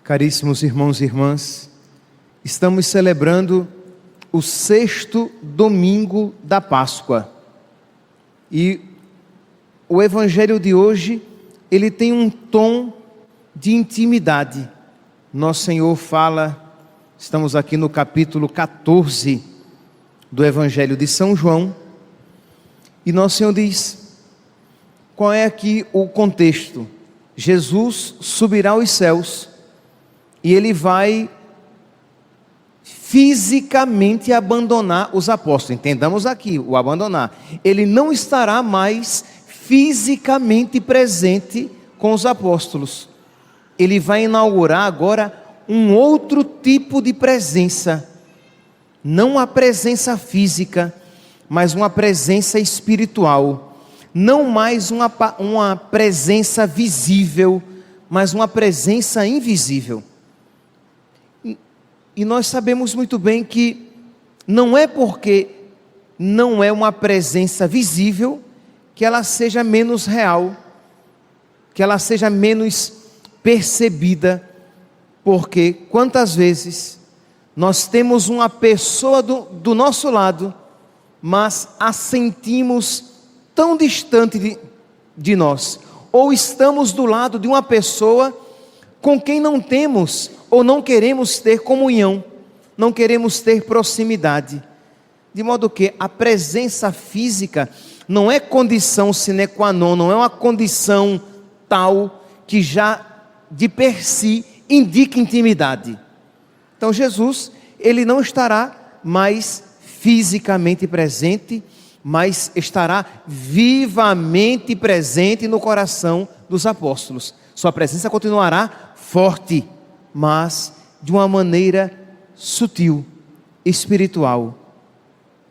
Caríssimos irmãos e irmãs, estamos celebrando o 6º domingo da Páscoa. E o Evangelho de hoje, ele tem um tom de intimidade. Nosso Senhor fala, estamos aqui no capítulo 14 do Evangelho de São João, e Nosso Senhor diz, qual é aqui o contexto? Jesus subirá aos céus, e ele vai fisicamente abandonar os apóstolos. Entendamos aqui, o abandonar. Ele não estará mais fisicamente presente com os apóstolos. Ele vai inaugurar agora um outro tipo de presença. Não a presença física, mas uma presença espiritual. Não mais uma presença visível, mas uma presença invisível. E nós sabemos muito bem que não é porque não é uma presença visível que ela seja menos real, que ela seja menos percebida, porque quantas vezes nós temos uma pessoa do nosso lado, mas a sentimos tão distante de nós, ou estamos do lado de uma pessoa com quem não temos ou não queremos ter comunhão, não queremos ter proximidade, de modo que a presença física não é condição sine qua non, não é uma condição tal que já de per si indica intimidade. Então Jesus, ele não estará mais fisicamente presente, mas estará vivamente presente no coração dos apóstolos. Sua presença continuará forte, mas de uma maneira sutil, espiritual,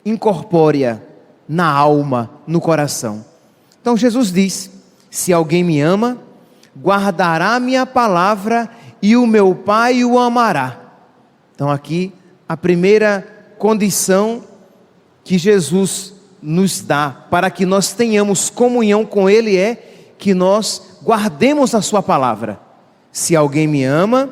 incorpórea, na alma, no coração. Então Jesus diz, se alguém me ama, guardará minha palavra e o meu Pai o amará. Então aqui, a primeira condição que Jesus nos dá para que nós tenhamos comunhão com Ele é que nós guardemos a sua palavra. Se alguém me ama,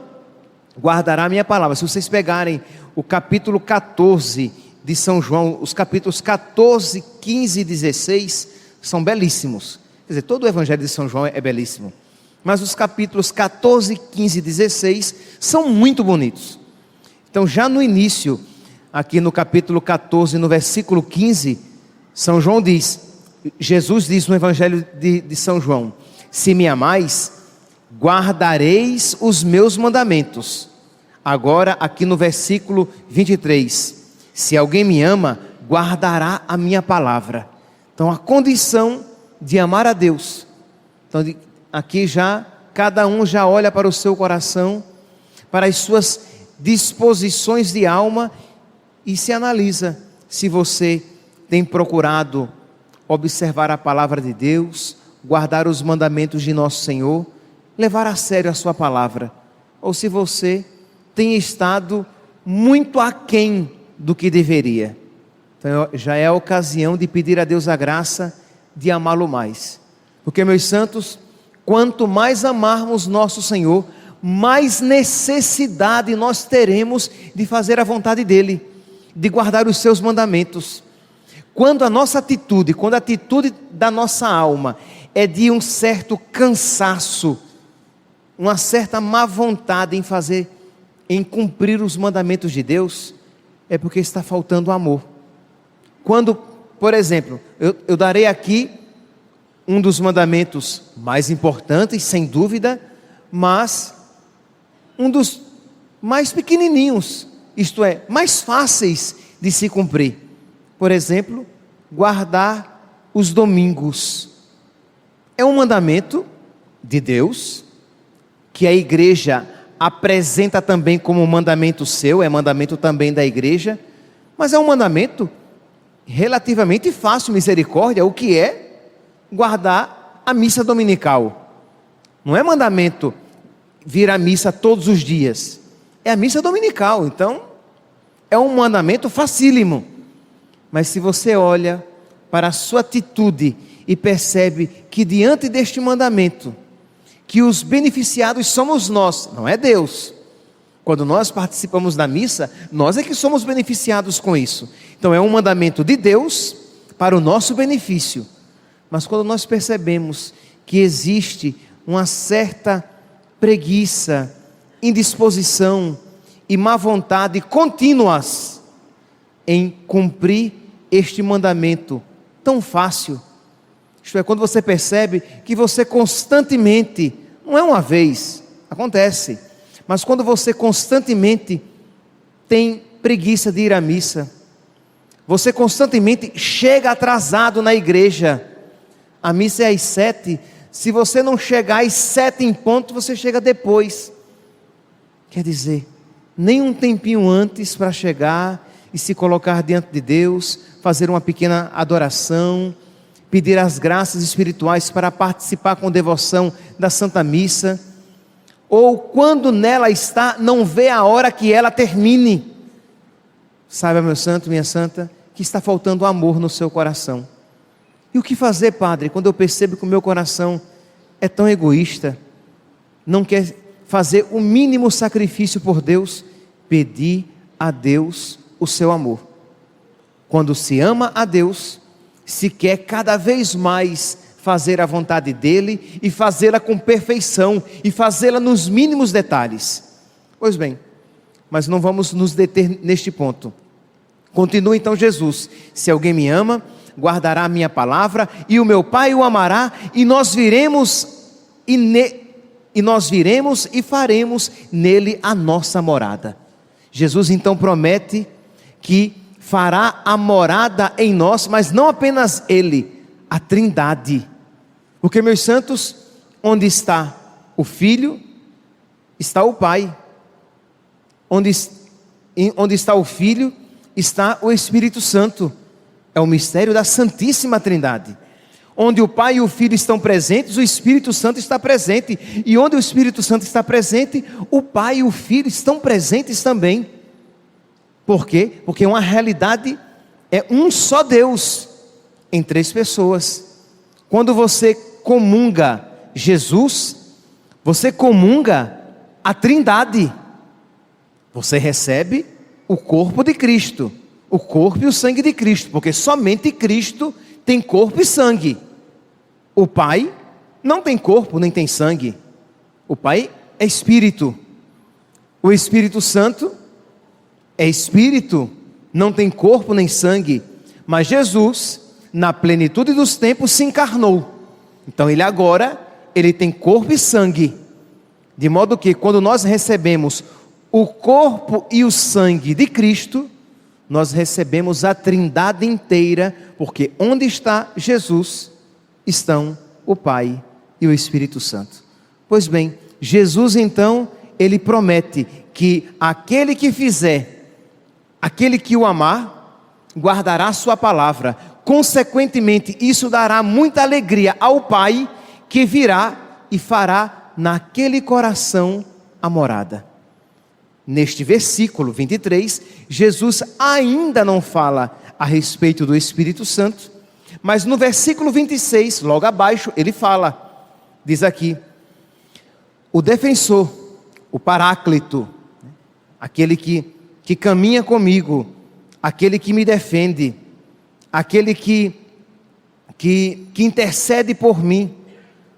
guardará a minha palavra. Se vocês pegarem o capítulo 14 de São João, os capítulos 14, 15 e 16 são belíssimos. Quer dizer, todo o Evangelho de São João é belíssimo, mas os capítulos 14, 15 e 16 são muito bonitos. Então já no início, aqui no capítulo 14, no versículo 15, São João diz, Jesus diz no Evangelho de São João, se me amais, guardareis os meus mandamentos. Agora aqui no versículo 23, se alguém me ama, guardará a minha palavra. Então a condição de amar a Deus. Então aqui já, cada um já olha para o seu coração, para as suas disposições de alma e se analisa se você tem procurado observar a palavra de Deus, guardar os mandamentos de nosso Senhor, levar a sério a sua palavra, ou se você tem estado muito aquém do que deveria. Então já é a ocasião de pedir a Deus a graça de amá-lo mais, porque meus santos, quanto mais amarmos nosso Senhor, mais necessidade nós teremos de fazer a vontade dEle, de guardar os seus mandamentos. Quando a nossa atitude, quando a atitude da nossa alma é de um certo cansaço, uma certa má vontade em cumprir os mandamentos de Deus, é porque está faltando amor. Quando, por exemplo, eu darei aqui um dos mandamentos mais importantes, sem dúvida, mas um dos mais pequenininhos, isto é, mais fáceis de se cumprir. Por exemplo, guardar os domingos. É um mandamento de Deus, que a igreja apresenta também como um mandamento seu, é mandamento também da igreja, mas é um mandamento relativamente fácil, misericórdia, o que é guardar a missa dominical. Não é mandamento vir à missa todos os dias, é a missa dominical, então é um mandamento facílimo. Mas se você olha para a sua atitude e percebe que diante deste mandamento, que os beneficiados somos nós, não é Deus. Quando nós participamos da missa, nós é que somos beneficiados com isso. Então é um mandamento de Deus para o nosso benefício. Mas quando nós percebemos que existe uma certa preguiça, indisposição e má vontade contínuas em cumprir este mandamento tão fácil, isto é, quando você percebe que você constantemente, não é uma vez, acontece, mas quando você constantemente tem preguiça de ir à missa, você constantemente chega atrasado na igreja, a missa é às 7, se você não chegar às 7 em ponto, você chega depois, quer dizer, nem um tempinho antes para chegar e se colocar diante de Deus, fazer uma pequena adoração, pedir as graças espirituais para participar com devoção da Santa Missa, ou quando nela está, não vê a hora que ela termine. Saiba, meu santo, minha santa, que está faltando amor no seu coração. E o que fazer, Padre, quando eu percebo que o meu coração é tão egoísta, não quer fazer o mínimo sacrifício por Deus? Pedir a Deus o seu amor. Quando se ama a Deus, se quer cada vez mais fazer a vontade dEle e fazê-la com perfeição e fazê-la nos mínimos detalhes. Pois bem, mas não vamos nos deter neste ponto. Continua então Jesus: se alguém me ama, guardará a minha palavra, e o meu Pai o amará, e nós viremos e faremos nele a nossa morada. Jesus então promete que fará a morada em nós, mas não apenas Ele, a Trindade. Porque, meus santos, onde está o Filho, está o Pai. Onde está o Filho, está o Espírito Santo. É o mistério da Santíssima Trindade. Onde o Pai e o Filho estão presentes, o Espírito Santo está presente. E onde o Espírito Santo está presente, o Pai e o Filho estão presentes também. Por quê? Porque uma realidade é um só Deus em 3 pessoas. Quando você comunga Jesus, você comunga a Trindade. Você recebe o corpo de Cristo, o corpo e o sangue de Cristo, porque somente Cristo tem corpo e sangue. O Pai não tem corpo nem tem sangue. O Pai é Espírito. O Espírito Santo é Espírito, não tem corpo nem sangue. Mas Jesus, na plenitude dos tempos, se encarnou. Então ele tem corpo e sangue. De modo que quando nós recebemos o corpo e o sangue de Cristo, nós recebemos a Trindade inteira, porque onde está Jesus, estão o Pai e o Espírito Santo. Pois bem, Jesus então, ele promete que aquele que o amar, guardará a sua palavra. Consequentemente, isso dará muita alegria ao Pai, que virá e fará naquele coração a morada. Neste versículo 23, Jesus ainda não fala a respeito do Espírito Santo, mas no versículo 26, logo abaixo, ele fala, diz aqui: o defensor, o paráclito, aquele que caminha comigo, aquele que me defende, aquele que intercede por mim,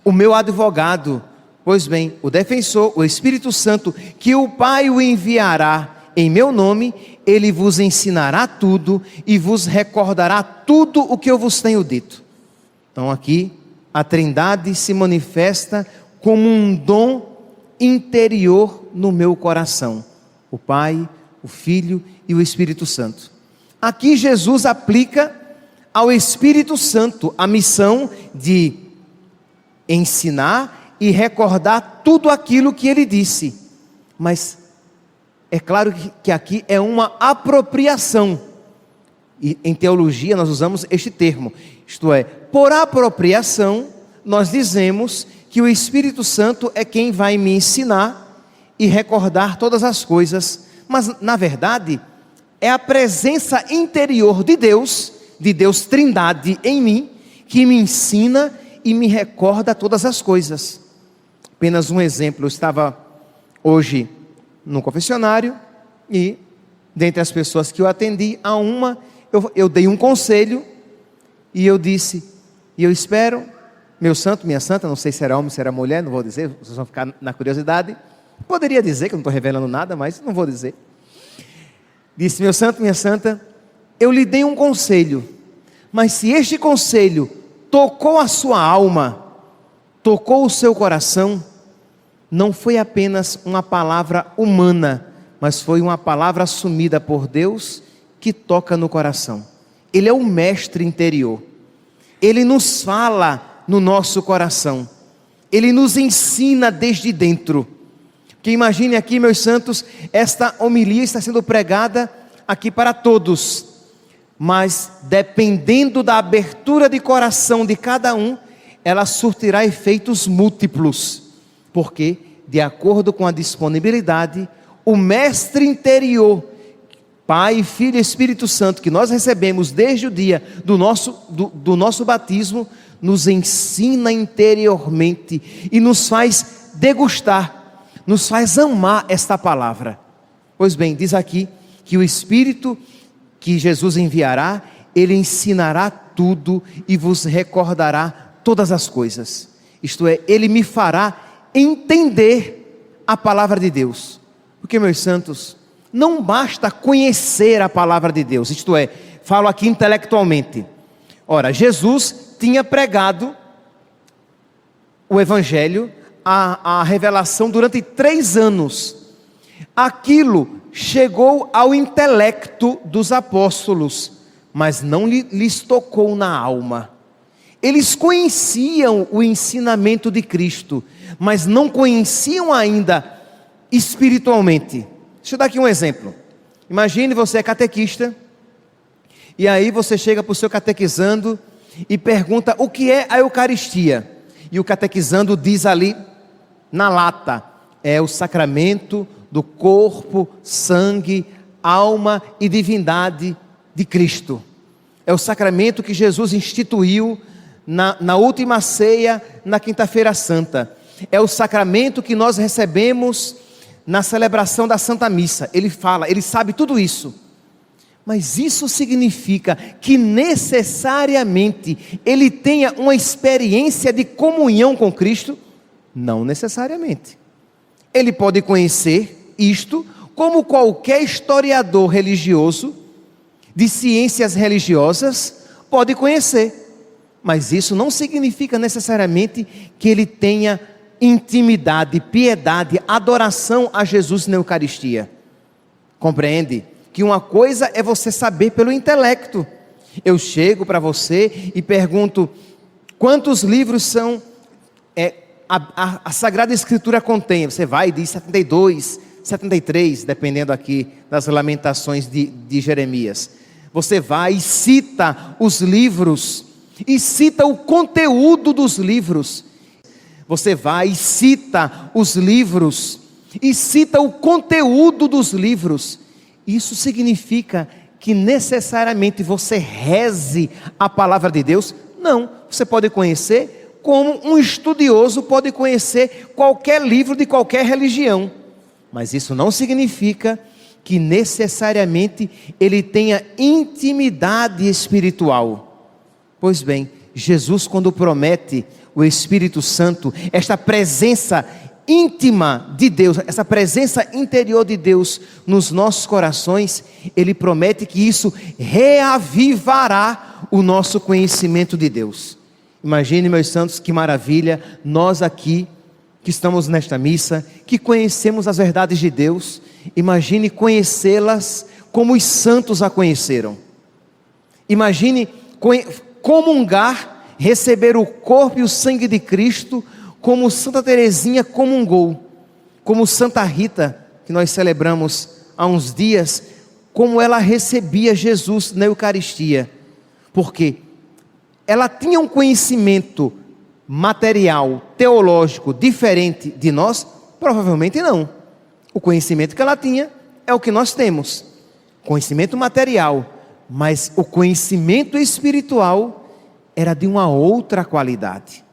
o meu advogado. Pois bem, o defensor, o Espírito Santo, que o Pai o enviará em meu nome, ele vos ensinará tudo e vos recordará tudo o que eu vos tenho dito. Então aqui a Trindade se manifesta como um dom interior no meu coração: o Pai, o Filho e o Espírito Santo. Aqui Jesus aplica ao Espírito Santo a missão de ensinar e recordar tudo aquilo que ele disse. Mas é claro que aqui é uma apropriação. E em teologia nós usamos este termo. Isto é, por apropriação, nós dizemos que o Espírito Santo é quem vai me ensinar e recordar todas as coisas. Mas na verdade, é a presença interior de Deus Trindade em mim, que me ensina e me recorda todas as coisas. Apenas um exemplo, eu estava hoje no confessionário e, dentre as pessoas que eu atendi, a uma, eu dei um conselho e eu disse, e eu espero, meu santo, minha santa, não sei se era homem, se era mulher, não vou dizer, vocês vão ficar na curiosidade, poderia dizer, que eu não estou revelando nada, mas não vou dizer. Disse, meu santo, minha santa, eu lhe dei um conselho, mas se este conselho tocou a sua alma, tocou o seu coração, não foi apenas uma palavra humana, mas foi uma palavra assumida por Deus que toca no coração. Ele é o mestre interior. Ele nos fala no nosso coração. Ele nos ensina desde dentro. Que imagine aqui, meus santos, esta homilia está sendo pregada aqui para todos. Mas dependendo da abertura de coração de cada um, ela surtirá efeitos múltiplos, porque, de acordo com a disponibilidade, o mestre interior, Pai, Filho e Espírito Santo, que nós recebemos desde o dia do nosso batismo, nos ensina interiormente e nos faz degustar, nos faz amar esta palavra. Pois bem, diz aqui que o Espírito que Jesus enviará, Ele ensinará tudo e vos recordará todas as coisas, isto é, Ele me fará entender a palavra de Deus, porque, meus santos, não basta conhecer a palavra de Deus, isto é, falo aqui intelectualmente. Ora, Jesus tinha pregado o Evangelho, a revelação durante 3 anos, aquilo chegou ao intelecto dos apóstolos, mas não lhes tocou na alma. Eles conheciam o ensinamento de Cristo, mas não conheciam ainda espiritualmente. Deixa eu dar aqui um exemplo. Imagine você é catequista, e aí você chega para o seu catequizando e pergunta o que é a Eucaristia. E o catequizando diz ali, na lata, é o sacramento do corpo, sangue, alma e divindade de Cristo. É o sacramento que Jesus instituiu na última ceia, na quinta-feira santa. É o sacramento que nós recebemos na celebração da Santa Missa. Ele fala, ele sabe tudo isso. Mas isso significa que necessariamente ele tenha uma experiência de comunhão com Cristo? Não necessariamente. Ele pode conhecer isto como qualquer historiador religioso, de ciências religiosas, pode conhecer. Mas isso não significa necessariamente que ele tenha intimidade, piedade, adoração a Jesus na Eucaristia. Compreende? Que uma coisa é você saber pelo intelecto. Eu chego para você e pergunto, quantos livros são a Sagrada Escritura contém? Você vai e diz 72, 73, dependendo aqui das lamentações de Jeremias. Você vai e cita os livros, e cita o conteúdo dos livros. Você vai e cita os livros, e cita o conteúdo dos livros. Isso significa que necessariamente você reze a palavra de Deus? Não, você pode conhecer como um estudioso pode conhecer qualquer livro de qualquer religião. Mas isso não significa que necessariamente ele tenha intimidade espiritual. Pois bem, Jesus, quando promete o Espírito Santo, esta presença íntima de Deus, essa presença interior de Deus nos nossos corações, Ele promete que isso reavivará o nosso conhecimento de Deus. Imagine, meus santos, que maravilha, nós aqui, que estamos nesta missa, que conhecemos as verdades de Deus, imagine conhecê-las como os santos a conheceram. Imagine comungar, receber o corpo e o sangue de Cristo, como Santa Teresinha comungou, como Santa Rita, que nós celebramos há uns dias, como ela recebia Jesus na Eucaristia, porque ela tinha um conhecimento material, teológico, diferente de nós? Provavelmente não. O conhecimento que ela tinha é o que nós temos, conhecimento material, mas o conhecimento espiritual era de uma outra qualidade.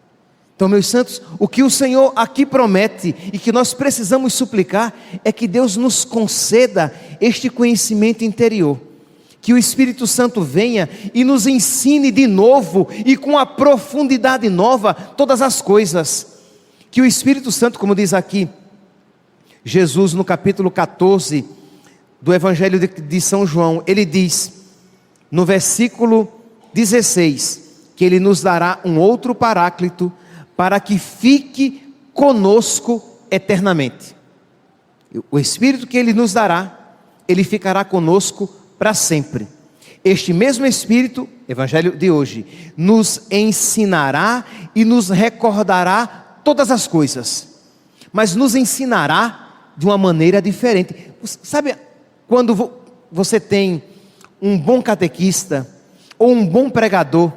Então, meus santos, o que o Senhor aqui promete e que nós precisamos suplicar é que Deus nos conceda este conhecimento interior, que o Espírito Santo venha e nos ensine de novo e com a profundidade nova todas as coisas. Que o Espírito Santo, como diz aqui Jesus no capítulo 14 do Evangelho de São João, ele diz no versículo 16 que ele nos dará um outro Paráclito para que fique conosco eternamente. O Espírito que ele nos dará, ele ficará conosco para sempre. Este mesmo Espírito, Evangelho de hoje, nos ensinará e nos recordará todas as coisas, mas nos ensinará de uma maneira diferente. Sabe, quando você tem um bom catequista ou um bom pregador,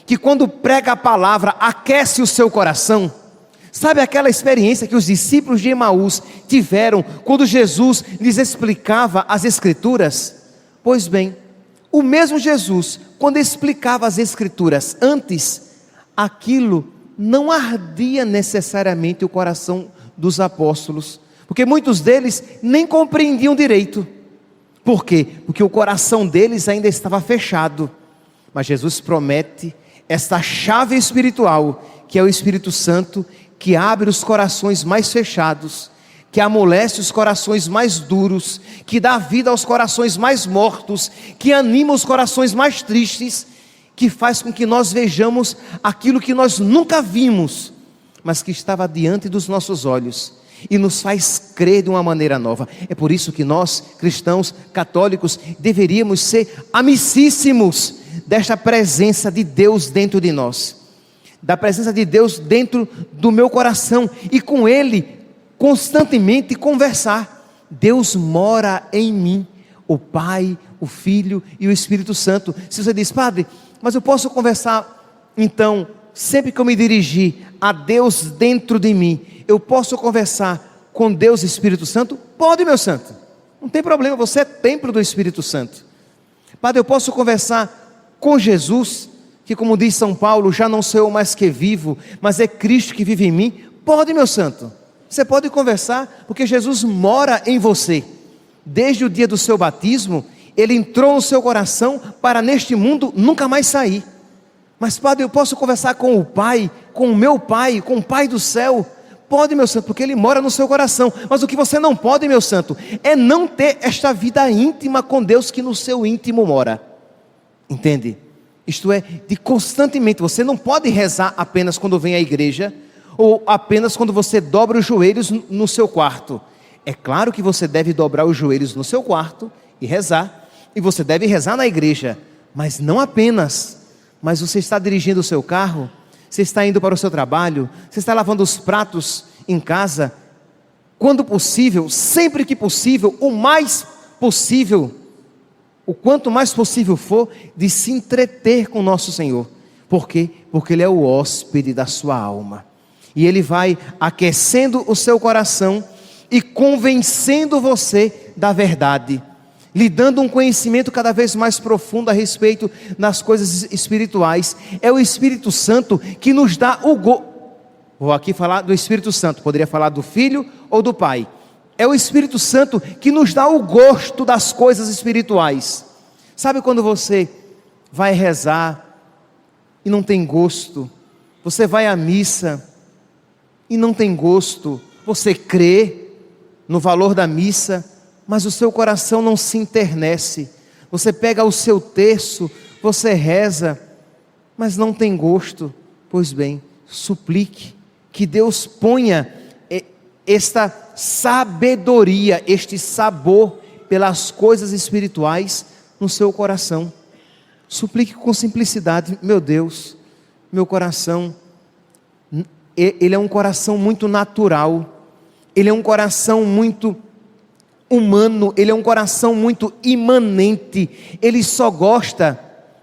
que quando prega a palavra aquece o seu coração? Sabe aquela experiência que os discípulos de Emaús tiveram quando Jesus lhes explicava as Escrituras? Pois bem, o mesmo Jesus, quando explicava as Escrituras antes, aquilo não ardia necessariamente o coração dos apóstolos, porque muitos deles nem compreendiam direito. Por quê? Porque o coração deles ainda estava fechado. Mas Jesus promete esta chave espiritual, que é o Espírito Santo, que abre os corações mais fechados, que amolece os corações mais duros, que dá vida aos corações mais mortos, que anima os corações mais tristes, que faz com que nós vejamos aquilo que nós nunca vimos, mas que estava diante dos nossos olhos, e nos faz crer de uma maneira nova. É por isso que nós, cristãos católicos, deveríamos ser amicíssimos desta presença de Deus dentro de nós, da presença de Deus dentro do meu coração, e com Ele constantemente conversar. Deus mora em mim, o Pai, o Filho e o Espírito Santo. Se você diz: padre, mas eu posso conversar então, sempre que eu me dirigir a Deus dentro de mim, eu posso conversar com Deus e Espírito Santo? Pode, meu santo, não tem problema, você é templo do Espírito Santo. Padre, eu posso conversar com Jesus, que, como diz São Paulo, já não sou eu mais que vivo, mas é Cristo que vive em mim? Pode, meu santo, você pode conversar, porque Jesus mora em você. Desde o dia do seu batismo, Ele entrou no seu coração para neste mundo nunca mais sair. Mas padre, eu posso conversar com o Pai, com o meu Pai, com o Pai do céu? Pode, meu santo, porque Ele mora no seu coração. Mas o que você não pode, meu santo, é não ter esta vida íntima com Deus que no seu íntimo mora. Entende? Isto é, de constantemente, você não pode rezar apenas quando vem à igreja, ou apenas quando você dobra os joelhos no seu quarto. É claro que você deve dobrar os joelhos no seu quarto e rezar, e você deve rezar na igreja, mas não apenas. Mas você está dirigindo o seu carro, você está indo para o seu trabalho, você está lavando os pratos em casa, quando possível, sempre que possível, o mais possível, o quanto mais possível for, de se entreter com nosso Senhor. Por quê? Porque Ele é o hóspede da sua alma, e Ele vai aquecendo o seu coração e convencendo você da verdade, lhe dando um conhecimento cada vez mais profundo a respeito das coisas espirituais. É o Espírito Santo que nos dá vou aqui falar do Espírito Santo, poderia falar do Filho ou do Pai. É o Espírito Santo que nos dá o gosto das coisas espirituais. Sabe quando você vai rezar e não tem gosto? Você vai à missa e não tem gosto? Você crê no valor da missa, mas o seu coração não se enternece. Você pega o seu terço, você reza, mas não tem gosto. Pois bem, suplique que Deus ponha esta sabedoria, este sabor pelas coisas espirituais no seu coração. Suplique com simplicidade: meu Deus, meu coração, ele é um coração muito natural, ele é um coração muito humano, ele é um coração muito imanente, ele só gosta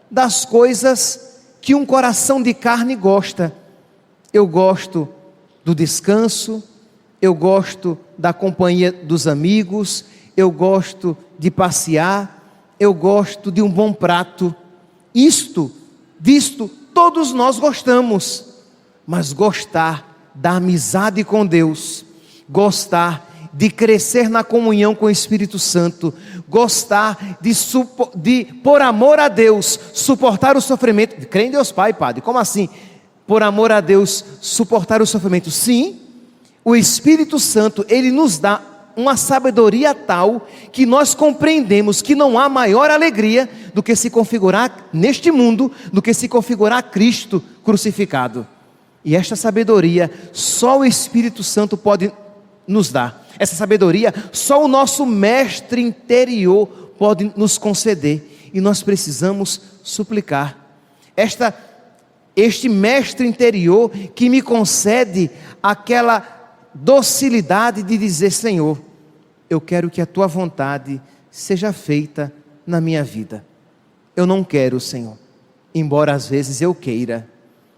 das coisas que um coração de carne gosta. Eu gosto do descanso, eu gosto da companhia dos amigos, eu gosto de passear, eu gosto de um bom prato. Disto todos nós gostamos, mas gostar da amizade com Deus, gostar de crescer na comunhão com o Espírito Santo, gostar de por amor a Deus, suportar o sofrimento. Crê em Deus Pai, Padre, como assim? Por amor a Deus, suportar o sofrimento. Sim, o Espírito Santo, Ele nos dá uma sabedoria tal, que nós compreendemos que não há maior alegria do que se configurar neste mundo, do que se configurar Cristo crucificado. E esta sabedoria, só o Espírito Santo pode nos dar. Essa sabedoria, só o nosso mestre interior pode nos conceder. E nós precisamos suplicar. Este mestre interior que me concede aquela docilidade de dizer: Senhor, eu quero que a tua vontade seja feita na minha vida. Eu não quero, Senhor, embora às vezes eu queira,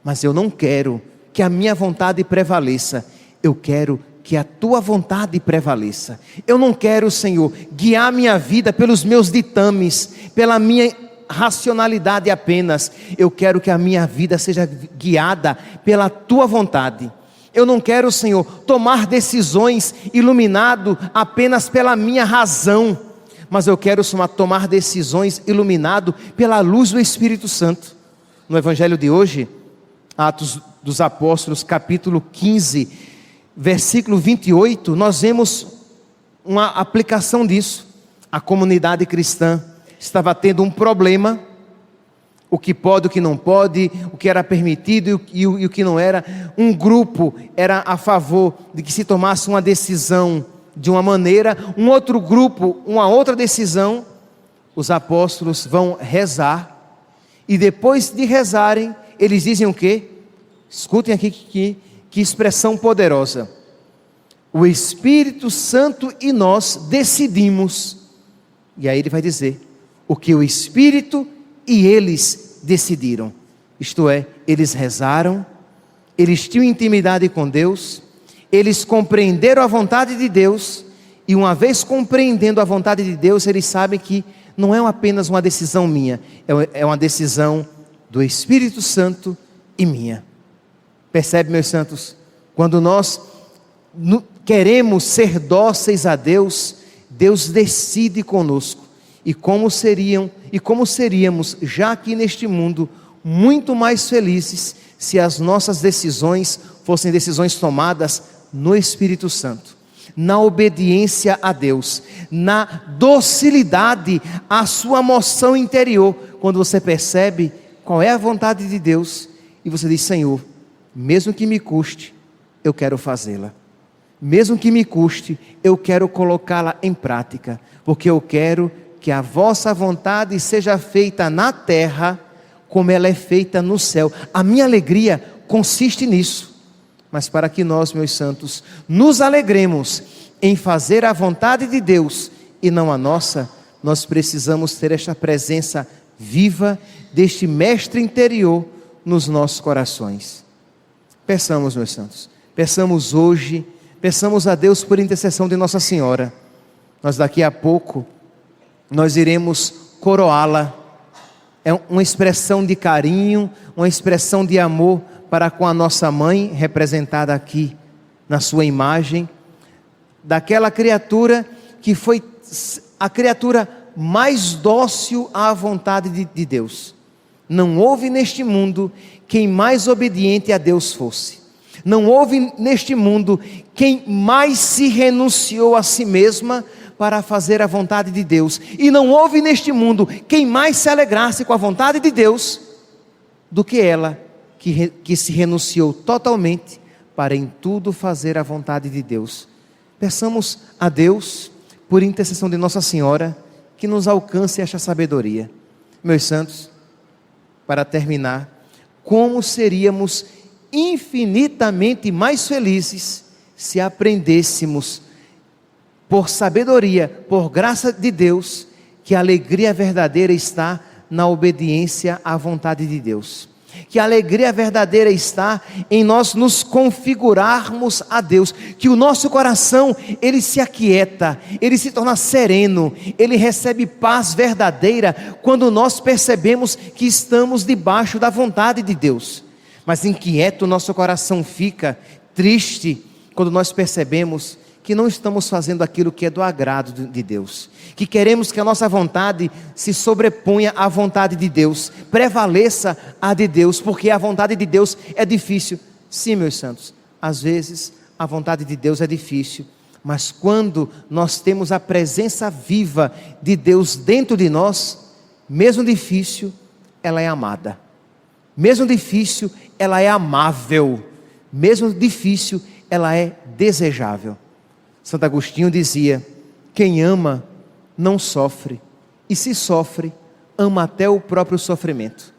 mas eu não quero que a minha vontade prevaleça. Eu quero que a tua vontade prevaleça. Eu não quero, Senhor, guiar minha vida pelos meus ditames, pela minha racionalidade apenas. Eu quero que a minha vida seja guiada pela tua vontade. Eu não quero, Senhor, tomar decisões iluminado apenas pela minha razão, mas eu quero, Senhor, tomar decisões iluminado pela luz do Espírito Santo. No Evangelho de hoje, Atos dos Apóstolos, capítulo 15, versículo 28, nós vemos uma aplicação disso. A comunidade cristã estava tendo um problema, o que pode, o que não pode, o que era permitido e o que não era. Um grupo era a favor de que se tomasse uma decisão de uma maneira, um outro grupo, uma outra decisão. Os apóstolos vão rezar, e depois de rezarem, eles dizem o quê? Escutem aqui que expressão poderosa: o Espírito Santo e nós decidimos. E aí ele vai dizer o que o Espírito e eles decidiram. Isto é, eles rezaram, eles tinham intimidade com Deus, eles compreenderam a vontade de Deus, e uma vez compreendendo a vontade de Deus, eles sabem que não é apenas uma decisão minha, é uma decisão do Espírito Santo e minha. Percebe, meus santos? Quando nós queremos ser dóceis a Deus, Deus decide conosco. E como seríamos, já aqui neste mundo, muito mais felizes se as nossas decisões fossem decisões tomadas no Espírito Santo, na obediência a Deus, na docilidade à sua moção interior. Quando você percebe qual é a vontade de Deus, e você diz: Senhor, mesmo que me custe, eu quero fazê-la. Mesmo que me custe, eu quero colocá-la em prática, porque eu quero que a vossa vontade seja feita na terra, como ela é feita no céu. A minha alegria consiste nisso. Mas para que nós, meus santos, nos alegremos em fazer a vontade de Deus e não a nossa, nós precisamos ter esta presença viva deste mestre interior nos nossos corações. Peçamos, meus santos, peçamos hoje, peçamos a Deus por intercessão de Nossa Senhora. Nós daqui a pouco, nós iremos coroá-la. É uma expressão de carinho, uma expressão de amor para com a nossa mãe, representada aqui na sua imagem, daquela criatura que foi a criatura mais dócil à vontade de Deus. Não houve neste mundo quem mais obediente a Deus fosse. Não houve neste mundo quem mais se renunciou a si mesma para fazer a vontade de Deus. E não houve neste mundo quem mais se alegrasse com a vontade de Deus do que ela, que se renunciou totalmente para em tudo fazer a vontade de Deus. Peçamos a Deus, por intercessão de Nossa Senhora, que nos alcance esta sabedoria. Meus santos, para terminar, como seríamos infinitamente mais felizes se aprendêssemos, por sabedoria, por graça de Deus, que a alegria verdadeira está na obediência à vontade de Deus. Que a alegria verdadeira está em nós nos configurarmos a Deus, que o nosso coração, ele se aquieta, ele se torna sereno, ele recebe paz verdadeira, quando nós percebemos que estamos debaixo da vontade de Deus. Mas inquieto o nosso coração fica, triste, quando nós percebemos que não estamos fazendo aquilo que é do agrado de Deus, que queremos que a nossa vontade se sobreponha à vontade de Deus, prevaleça a de Deus, porque a vontade de Deus é difícil. Sim, meus santos, às vezes a vontade de Deus é difícil, mas quando nós temos a presença viva de Deus dentro de nós, mesmo difícil, ela é amada, mesmo difícil, ela é amável, mesmo difícil, ela é desejável. Santo Agostinho dizia: quem ama não sofre, e se sofre, ama até o próprio sofrimento.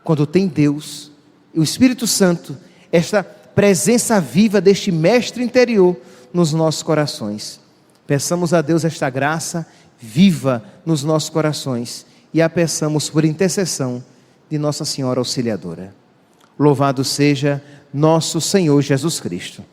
Quando tem Deus e o Espírito Santo, esta presença viva deste mestre interior nos nossos corações, peçamos a Deus esta graça viva nos nossos corações e a peçamos por intercessão de Nossa Senhora Auxiliadora. Louvado seja nosso Senhor Jesus Cristo.